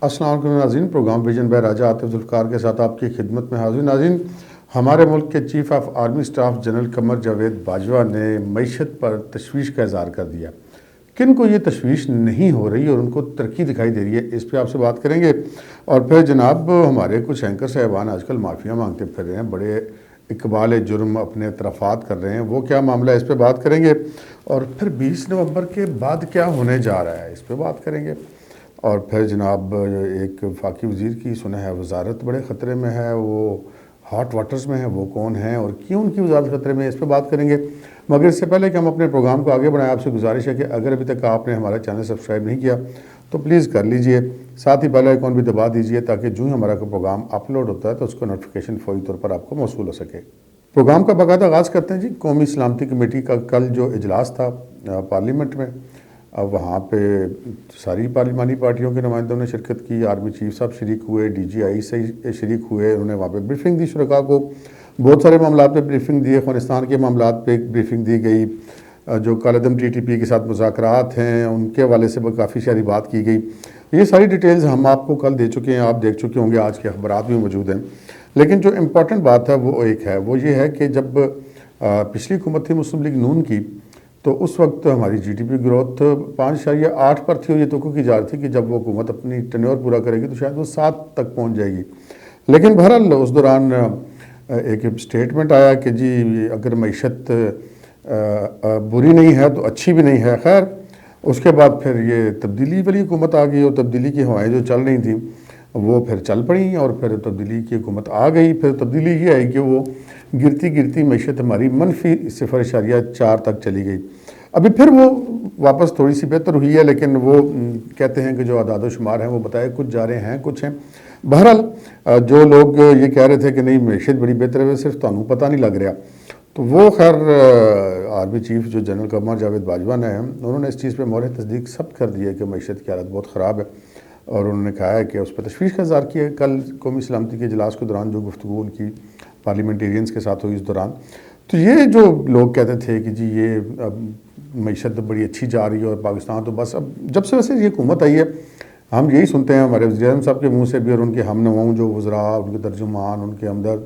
السلام علیکم ناظرین، پروگرام ویژن بائے راجہ عاطف ذوالفقار کے ساتھ آپ کی خدمت میں حاضر ناظرین۔ ہمارے ملک کے chief of army staff general Qamar Javed Bajwa نے معیشت پر تشویش کا اظہار کر دیا۔ کن کو یہ تشویش نہیں ہو رہی اور ان کو ترقی دکھائی دے رہی ہے، اس پہ آپ سے بات کریں گے۔ اور پھر جناب ہمارے کچھ اینکر صاحبان آج کل معافیاں مانگتے پھر رہے ہیں، بڑے اقبال جرم اپنے اعترافات کر رہے ہیں، وہ کیا معاملہ ہے اس پہ بات کریں گے۔ اور پھر 20 نومبر کے بعد کیا ہونے جا رہا ہے اس پہ بات کریں گے۔ اور پھر جناب ایک وفاقی وزیر کی سنا ہے وزارت بڑے خطرے میں ہے، وہ ہاٹ واٹرز میں ہے، وہ کون ہیں اور کیوں ان کی وزارت خطرے میں ہے، اس پہ بات کریں گے۔ مگر اس سے پہلے کہ ہم اپنے پروگرام کو آگے بڑھائیں، آپ سے گزارش ہے کہ اگر ابھی تک آپ نے ہمارا چینل سبسکرائب نہیں کیا تو پلیز کر لیجئے، ساتھ ہی بیل آئیکن بھی دبا دیجئے تاکہ جو ہی ہمارا کوئی پروگرام اپلوڈ ہوتا ہے تو اس کو نوٹیفیکیشن فوری طور پر آپ کو موصول ہو سکے۔ پروگرام کا باقاعدہ آغاز کرتے ہیں جی۔ قومی سلامتی کمیٹی کا کل جو اجلاس تھا پارلیمنٹ میں، وہاں پہ ساری پارلیمانی پارٹیوں کے نمائندوں نے شرکت کی، آرمی چیف صاحب شریک ہوئے، ڈی جی آئی سے شریک ہوئے، انہوں نے وہاں پہ بریفنگ دی شرکاء کو، بہت سارے معاملات پہ بریفنگ دی، افغانستان کے معاملات پہ بریفنگ دی گئی، جو کالعدم ٹی ٹی پی کے ساتھ مذاکرات ہیں ان کے حوالے سے کافی ساری بات کی گئی۔ یہ ساری ڈیٹیلز ہم آپ کو کل دے چکے ہیں، آپ دیکھ چکے ہوں گے، آج کے اخبارات بھی موجود ہیں۔ لیکن جو امپورٹنٹ بات ہے وہ ایک ہے، وہ یہ ہے کہ جب پچھلی حکومت تھی مسلم لیگ نون کی تو اس وقت ہماری جی ڈی پی گروتھ 5.8 پر تھی، اور یہ توقع کی جا رہی تھی کہ جب وہ حکومت اپنی ٹینیور پورا کرے گی تو شاید وہ 7 تک پہنچ جائے گی۔ لیکن بہرحال اس دوران ایک سٹیٹمنٹ آیا کہ جی اگر معیشت بری نہیں ہے تو اچھی بھی نہیں ہے۔ خیر اس کے بعد پھر یہ تبدیلی والی حکومت آ گئی اور تبدیلی کی ہوائیں جو چل رہی تھیں وہ پھر چل پڑیں اور پھر تبدیلی کی حکومت آ گئی۔ پھر تبدیلی یہ آئی کہ وہ گرتی گرتی معیشت ہماری -0.4 تک چلی گئی۔ ابھی پھر وہ واپس تھوڑی سی بہتر ہوئی ہے، لیکن وہ کہتے ہیں کہ جو اعداد و شمار ہیں وہ بتائے کچھ جا رہے ہیں کچھ ہیں۔ بہرحال جو لوگ یہ کہہ رہے تھے کہ نہیں معیشت بڑی بہتر ہے، صرف تانوں پتہ نہیں لگ رہا، تو وہ خیر آرمی چیف جو جنرل قمر جاوید باجوہ نے انہوں نے اس چیز پہ مہر تصدیق ثبت کر دی ہے کہ معیشت کی حالت بہت خراب ہے، اور انہوں نے کہا ہے کہ اس پہ تشویش کا اظہار کیا ہے۔ کل قومی سلامتی کے اجلاس کے دوران جو گفتگو ان کی پارلیمنٹیرینز کے ساتھ ہوئی اس دوران، تو یہ جو لوگ کہتے تھے کہ جی یہ معیشت بڑی اچھی جا رہی ہے اور پاکستان تو بس اب جب سے ویسے یہ حکومت آئی ہے ہم یہی سنتے ہیں ہمارے وزیر اعظم صاحب کے منہ سے بھی، اور ان کے ہم نواؤں جو وزراء، ان کے ترجمان، ان کے ہمدرد،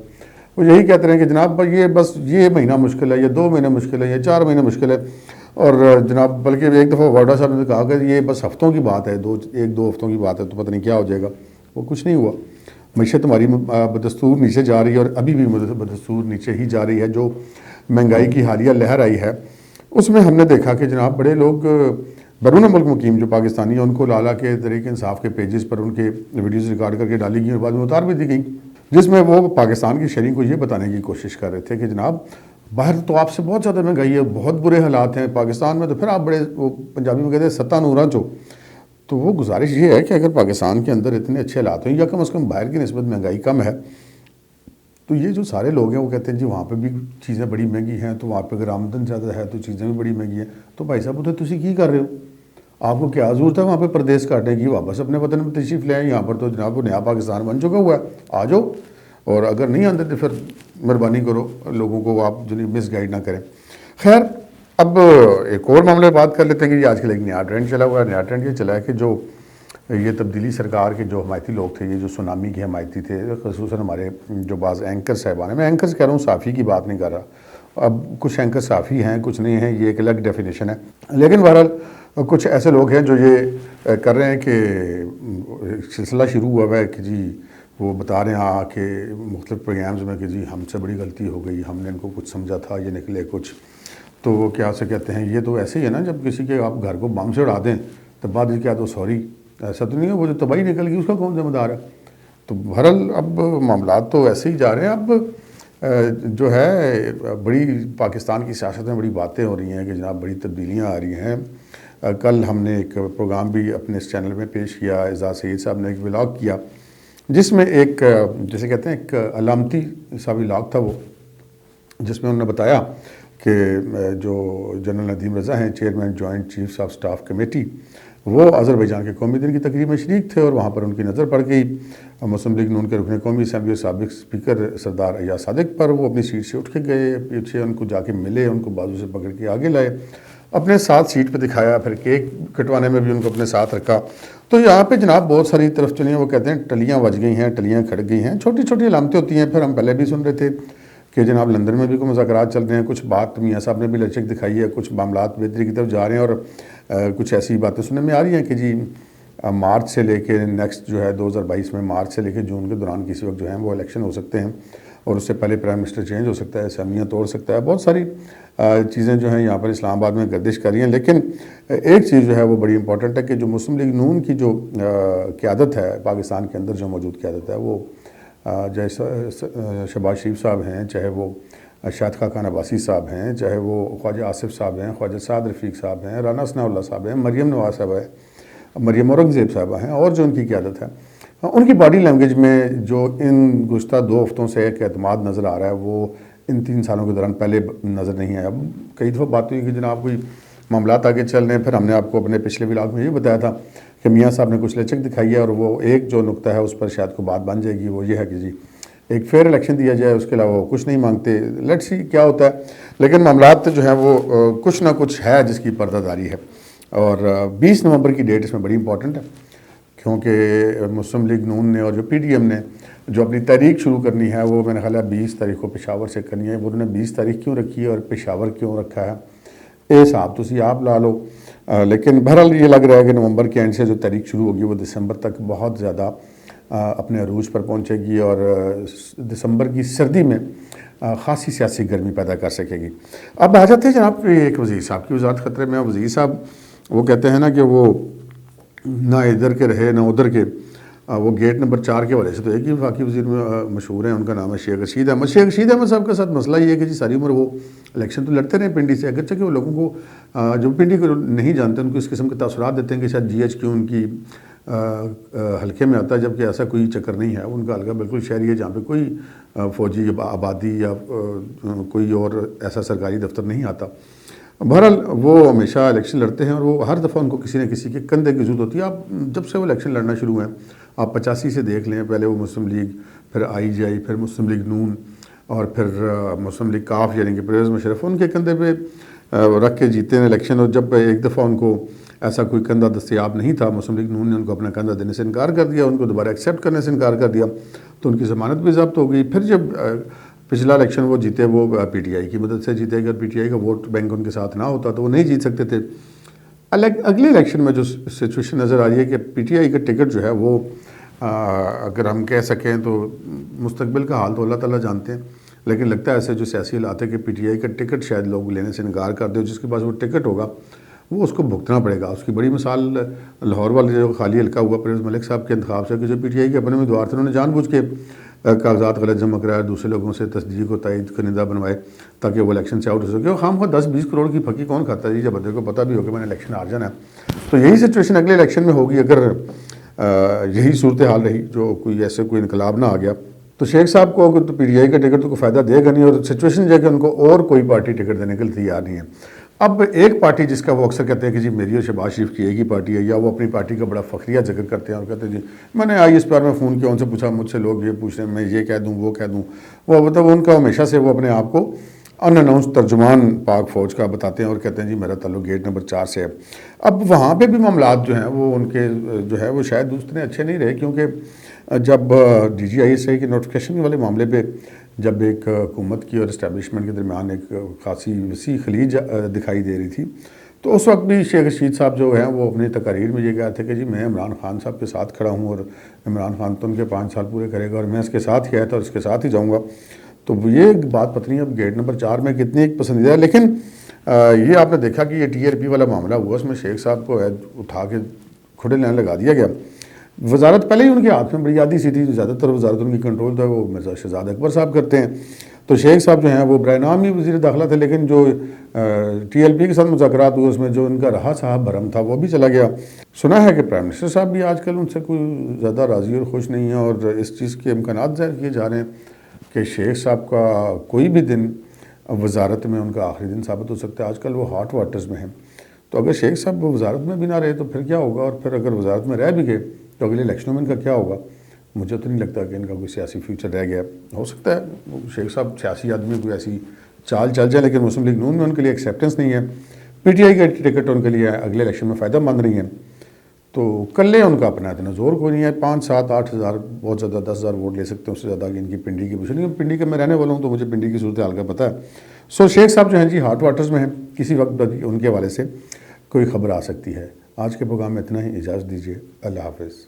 وہ یہی کہتے ہیں کہ جناب یہ بس یہ مہینہ مشکل ہے، یہ 2 مہینے مشکل ہے، یہ 4 مہینے مشکل ہے۔ اور جناب بلکہ ایک دفعہ واڈا صاحب نے کہا کہ یہ بس ہفتوں کی بات ہے، 1-2 ہفتوں کی بات ہے، تو پتہ نہیں کیا ہو جائے گا۔ وہ کچھ نہیں ہوا، معیشت ہماری بدستور نیچے جا رہی ہے، اور ابھی بھی بدستور نیچے ہی جا رہی ہے۔ جو مہنگائی کی حالیہ لہر آئی ہے اس میں ہم نے دیکھا کہ جناب بڑے لوگ بیرون ملک مقیم جو پاکستانی ہیں ان کو لالا کے تحریک انصاف کے پیجز پر ان کے ویڈیوز ریکارڈ کر کے ڈالی گئی اور بعد میں اتار بھی دی گئی، جس میں وہ پاکستان کی شہریوں کو یہ بتانے کی کوشش کر رہے تھے کہ جناب باہر تو آپ سے بہت زیادہ مہنگائی ہے، بہت برے حالات ہیں، پاکستان میں تو پھر آپ بڑے، وہ پنجابی میں کہتے ہیں ستہ نوراں چو۔ تو وہ گزارش یہ ہے کہ اگر پاکستان کے اندر اتنے اچھے حالات ہیں یا کم از کم باہر کی نسبت مہنگائی کم ہے، تو یہ جو سارے لوگ ہیں وہ کہتے ہیں جی وہاں پہ بھی چیزیں بڑی مہنگی ہیں، تو وہاں پہ اگر آمدن زیادہ ہے تو چیزیں بھی بڑی مہنگی ہیں، تو بھائی صاحب ادھر تسی کی کر رہے ہو؟ آپ کو کیا ضرورت ہے وہاں پہ پردیس کاٹنے کی؟ واپس اپنے وطن میں تشریف لے آئیں، یہاں پر تو جناب وہ نیا پاکستان بن چکا ہوا ہے، آ جاؤ، اور اگر نہیں آتے تو پھر مہربانی کرو لوگوں کو آپ جو مس گائیڈ نہ کریں۔ خیر اب ایک اور معاملے بات کر لیتے ہیں کہ آج کل ایک نیا ٹرینڈ چلا ہوا ہے۔ نیا ٹرینڈ یہ چلا ہے کہ جو یہ تبدیلی سرکار کے جو حمایتی لوگ تھے، یہ جو سونامی کے حمایتی تھے، خصوصاً ہمارے جو بعض اینکر صاحبان ہیں، میں اینکرز کہہ رہا ہوں، صحافی کی بات نہیں کر رہا، اب کچھ اینکر صحافی ہیں کچھ نہیں ہیں، یہ ایک الگ ڈیفینیشن ہے، لیکن بہرحال کچھ ایسے لوگ ہیں جو یہ کر رہے ہیں کہ سلسلہ شروع ہوا ہے کہ جی وہ بتا رہے ہیں کہ مختلف پروگرامز میں کہ جی ہم سے بڑی غلطی ہو گئی، ہم نے ان کو کچھ سمجھا تھا، یہ نکلے کچھ، تو وہ کیا سے کہتے ہیں یہ تو ایسے ہی ہے نا جب کسی کے آپ گھر کو بم سے اڑا دیں تو بعد کیا تو سوری، ایسا تو نہیں ہے، وہ جو تباہی نکل گئی اس کا کون ذمہ دار ہے؟ تو بہرحال اب معاملات تو ایسے ہی جا رہے ہیں۔ اب جو ہے بڑی پاکستان کی سیاست میں بڑی باتیں ہو رہی ہیں کہ جناب بڑی تبدیلیاں آ رہی ہیں۔ کل ہم نے ایک پروگرام بھی اپنے اس چینل میں پیش کیا، اعزاز سعید صاحب نے ایک ولاگ کیا جس میں ایک جیسے کہتے ہیں ایک علامتی سا ولاگ تھا وہ، جس میں انہوں نے بتایا کہ جو جنرل ندیم رضا ہیں chairman joint chiefs of staff committee, وہ آذربائیجان کے قومی دن کی تقریب میں شریک تھے، اور وہاں پر ان کی نظر پڑ گئی مسلم لیگ نون کے رکن قومی اسمبلی اور سابق اسپیکر سردار ایاز صادق پر۔ وہ اپنی سیٹ سے اٹھ کے گئے پیچھے، ان کو جا کے ملے، ان کو بازو سے پکڑ کے آگے لائے اپنے ساتھ سیٹ پہ دکھایا، پھر کیک کٹوانے میں بھی ان کو اپنے ساتھ رکھا۔ تو یہاں پہ جناب بہت ساری طرف چلی ہیں، وہ کہتے ہیں ٹلیاں بج گئی ہیں، ٹلیاں کھڑک گئی ہیں، چھوٹی چھوٹی علامتیں ہوتی ہیں۔ پھر ہم پہلے بھی سن رہے تھے کہ جناب لندن میں بھی کوئی مذاکرات چل رہے ہیں، کچھ بات میاں صاحب نے بھی لچک دکھائی ہے، کچھ معاملات بہتری کی طرف جا رہے ہیں، اور کچھ ایسی باتیں سننے میں آ رہی ہیں کہ جی مارچ سے لے کے نیکسٹ جو ہے 2022 میں مارچ سے لے کے جون کے دوران کسی وقت جو ہے وہ الیکشن ہو سکتے ہیں، اور اس سے پہلے پرائم منسٹر چینج ہو سکتا ہے، اسمبلیاں توڑ سکتا ہے۔ بہت ساری چیزیں جو ہیں یہاں پر اسلام آباد میں گردش کر رہی ہیں، لیکن ایک چیز جو ہے وہ بڑی امپورٹنٹ ہے کہ جو مسلم لیگ نون کی جو قیادت ہے پاکستان کے اندر، جو موجود قیادت ہے، وہ جیسے شہباز شریف صاحب ہیں، چاہے وہ شاہد خاقان عباسی صاحب ہیں، چاہے وہ خواجہ آصف صاحب ہیں، خواجہ سعد رفیق صاحب ہیں، رانا ثناء اللہ صاحب ہیں، مریم نواز صاحب ہیں، مریم اورنگزیب صاحبہ ہیں، اور جو ان کی قیادت ہے، ان کی باڈی لینگویج میں جو ان گزشتہ 2 ہفتوں سے ایک اعتماد نظر آ رہا ہے، وہ ان 3 سالوں کے دوران پہلے نظر نہیں آیا۔ اب کئی دفعہ بات ہوئی کہ جناب کوئی معاملات آگے چل رہے ہیں، پھر ہم نے آپ کو اپنے پچھلے ولاگ میں یہ بتایا تھا کہ میاں صاحب نے کچھ لچک دکھائی ہے، اور وہ ایک جو نقطہ ہے اس پر شاید کو بات بن جائے گی، وہ یہ ہے کہ جی ایک فیئر الیکشن دیا جائے، اس کے علاوہ وہ کچھ نہیں مانگتے۔ لیٹس سی کیا ہوتا ہے، لیکن معاملات جو ہیں وہ کچھ نہ کچھ ہے جس کی پردہ داری ہے، اور 20 نومبر کی ڈیٹ اس میں بڑی امپورٹنٹ ہے، کیونکہ مسلم لیگ نون نے اور جو پی ٹی ایم نے جو اپنی تحریک شروع کرنی ہے، وہ میں نے خیال ہے 20 تاریخ کو پشاور سے کرنی ہے۔ انہوں نے 20 تاریخ کیوں رکھی ہے اور پشاور کیوں رکھا ہے، اے صاحب تسی آپ لا لو، لیکن بہرحال یہ لگ رہا ہے کہ نومبر کے اینڈ سے جو تاریخ شروع ہوگی وہ دسمبر تک بہت زیادہ اپنے عروج پر پہنچے گی، اور دسمبر کی سردی میں خاصی سیاسی گرمی پیدا کر سکے گی۔ اب آ جاتے ہیں جناب ایک وزیر صاحب کی وزارت خطرے میں۔ وزیر صاحب وہ کہتے ہیں نا کہ وہ نہ ادھر کے رہے نہ ادھر کے، وہ گیٹ نمبر 4 کے حوالے سے تو ایک ہی وفاقی وزیر میں مشہور ہیں، ان کا نام ہے شیخ رشید احمد۔ شیخ رشید احمد صاحب کے ساتھ مسئلہ یہ ہے کہ جی ساری عمر وہ الیکشن تو لڑتے رہے پنڈی سے، اگرچہ کہ وہ لوگوں کو جو پنڈی کو نہیں جانتے ان کو اس قسم کے تاثرات دیتے ہیں کہ شاید جی ایچ کیو ان کی حلقے میں آتا ہے، جبکہ ایسا کوئی چکر نہیں ہے۔ ان کا حلقہ بالکل شہری ہے جہاں پہ کوئی فوجی آبادی یا کوئی اور ایسا سرکاری دفتر نہیں آتا۔ بہرحال وہ ہمیشہ الیکشن لڑتے ہیں، اور وہ ہر دفعہ ان کو کسی نہ کسی کے کندھے کی ضرورت ہوتی ہے۔ آپ جب سے وہ الیکشن لڑنا شروع ہیں، آپ 85 سے دیکھ لیں، پہلے وہ مسلم لیگ، پھر آئی جے آئی، پھر مسلم لیگ نون، اور پھر مسلم لیگ کاف یعنی کہ پرویز مشرف، ان کے کندھے پہ رکھ کے جیتے ہیں الیکشن۔ اور جب ایک دفعہ ان کو ایسا کوئی کندھا دستیاب نہیں تھا، مسلم لیگ نون نے ان کو اپنا کندھا دینے سے انکار کر دیا، ان کو دوبارہ ایکسیپٹ کرنے سے انکار کر دیا، تو ان کی ضمانت بھی ضبط ہو گئی۔ پھر جب پچھلا الیکشن وہ جیتے، وہ پی ٹی آئی کی مدد سے جیتے، اگر پی ٹی آئی کا ووٹ بینک ان کے ساتھ نہ ہوتا تو وہ نہیں جیت سکتے تھے۔ اگلے الیکشن میں جو سچویشن نظر آ رہی ہے کہ پی ٹی آئی کا ٹکٹ جو ہے وہ اگر ہم کہہ سکیں تو مستقبل کا حال تو اللہ تعالیٰ جانتے ہیں، لیکن لگتا ہے ایسے جو سیاسی حالات ہے کہ پی ٹی آئی کا ٹکٹ شاید لوگ لینے سے انکار کر دیں، جس کے پاس وہ ٹکٹ ہوگا وہ اس کو بھگتنا پڑے گا۔ اس کی بڑی مثال لاہور والے جو خالی حلقہ ہوا پرویز ملک صاحب کے انتخاب سے، کہ جو پی ٹی آئی کے اپنے امیدوار تھے، انہوں نے جان بوجھ کے کاغذات غلط جمع کرائے، دوسرے لوگوں سے تصدیق و تائید کنندہ بنوائے تاکہ وہ الیکشن سے آؤٹ ہو سکے۔ اور خواہ 10-20 کروڑ کی پھکی کون کھاتا ہے جی، جب بندے کو پتہ بھی ہو کہ میں نے الیکشن ہار جانا ہے۔ تو یہی سچویشن اگلے الیکشن میں ہوگی اگر یہی صورتحال رہی، جو کوئی ایسے کوئی انقلاب نہ آ گیا، تو شیخ صاحب کو اگر تو پی ٹی آئی کا ٹکٹ تو کوئی فائدہ دے گا نہیں، اور سچویشن جو ہے کہ ان کو اور کوئی پارٹی ٹکٹ دینے کے لیے تیار نہیں ہے۔ اب ایک پارٹی جس کا وہ اکثر کہتے ہیں کہ جی میری اور شہباز شریف کی ایک ہی پارٹی ہے، یا وہ اپنی پارٹی کا بڑا فخریہ ذکر کرتے ہیں اور کہتے ہیں جی میں نے آئی ایس پی آر میں فون کیا، ان سے پوچھا، مجھ سے لوگ یہ پوچھ رہے ہیں، میں یہ کہہ دوں وہ کہہ دوں، وہ مطلب ان کا ہمیشہ سے وہ اپنے آپ کو ان اناؤنس ترجمان پاک فوج کا بتاتے ہیں اور کہتے ہیں جی میرا تعلق گیٹ نمبر 4 سے ہے۔ اب وہاں پہ بھی معاملات جو ہیں وہ ان کے جو ہے وہ شاید اتنے اچھے نہیں رہے، کیونکہ جب D G I S I کے نوٹیفکیشن والے معاملے پہ جب ایک حکومت کی اور اسٹیبلشمنٹ کے درمیان ایک خاصی وسیع خلیج دکھائی دے رہی تھی، تو اس وقت بھی شیخ رشید صاحب جو ہیں وہ اپنی تقاریر میں یہ کہا تھے کہ جی میں عمران خان صاحب کے ساتھ کھڑا ہوں، اور عمران خان تو ان کے 5 سال پورے کرے گا، اور میں اس کے ساتھ ہی آیا تھا اور اس کے ساتھ ہی جاؤں گا۔ تو یہ بات پتہ نہیں اب گیٹ نمبر 4 میں کتنی ایک پسندیدہ ہے، لیکن یہ آپ نے دیکھا کہ یہ ٹی آر پی والا معاملہ ہوا، اس میں شیخ صاحب کو اٹھا کے کھڑے لینے لگا دیا گیا۔ وزارت پہلے ہی ان کے ہاتھ میں بڑی آدھی سی تھی، زیادہ تر وزارت ان کی کنٹرول تھا، وہ مرزا شہزاد اکبر صاحب کرتے ہیں۔ تو شیخ صاحب جو ہیں وہ برائے نام ہی وزیر داخلہ تھے، لیکن جو ٹی ایل پی کے ساتھ مذاکرات ہوئے اس میں جو ان کا رہا صاحب بھرم تھا وہ بھی چلا گیا۔ سنا ہے کہ پرائم منسٹر صاحب بھی آج کل ان سے کوئی زیادہ راضی اور خوش نہیں ہیں، اور اس چیز کے امکانات ظاہر کیے جا رہے ہیں کہ شیخ صاحب کا کوئی بھی دن وزارت میں ان کا آخری دن ثابت ہو سکتا ہے۔ آج کل وہ ہاٹ واٹرز میں ہیں، تو اگر شیخ صاحب وزارت میں بھی نہ رہے تو پھر کیا ہوگا، اور پھر اگر وزارت میں رہ بھی گئے تو اگلے الیکشنوں میں ان کا کیا ہوگا؟ مجھے تو نہیں لگتا کہ ان کا کوئی سیاسی فیوچر رہ گیا۔ ہو سکتا ہے شیخ صاحب سیاسی آدمی کوئی ایسی چال چل جائے، لیکن مسلم لیگ نون میں ان کے لیے ایکسیپٹنس نہیں ہے۔ پی ٹی آئی کا ٹکٹ ان کے لیے اگلے الیکشن میں فائدہ مند رہی ہیں، تو کر لیں، ان کا اپنا اتنا زور کوئی نہیں ہے. 5 7 8 ہزار بہت زیادہ 10 ہزار ووٹ لے سکتے ہیں، اس سے زیادہ کہ ان کی پنڈی کی پوزیشن. پنڈی کا میں رہنے والا ہوں تو مجھے پنڈی کی صورت حال کا پتہ ہے. سو شیخ صاحب جو ہیں جی ہاٹ واٹرز میں ہیں، کسی وقت ان کے حوالے سے کوئی خبر آ سکتی ہے. آج کے پروگرام میں اتنا ہی، اجازت دیجیے. اللہ حافظ.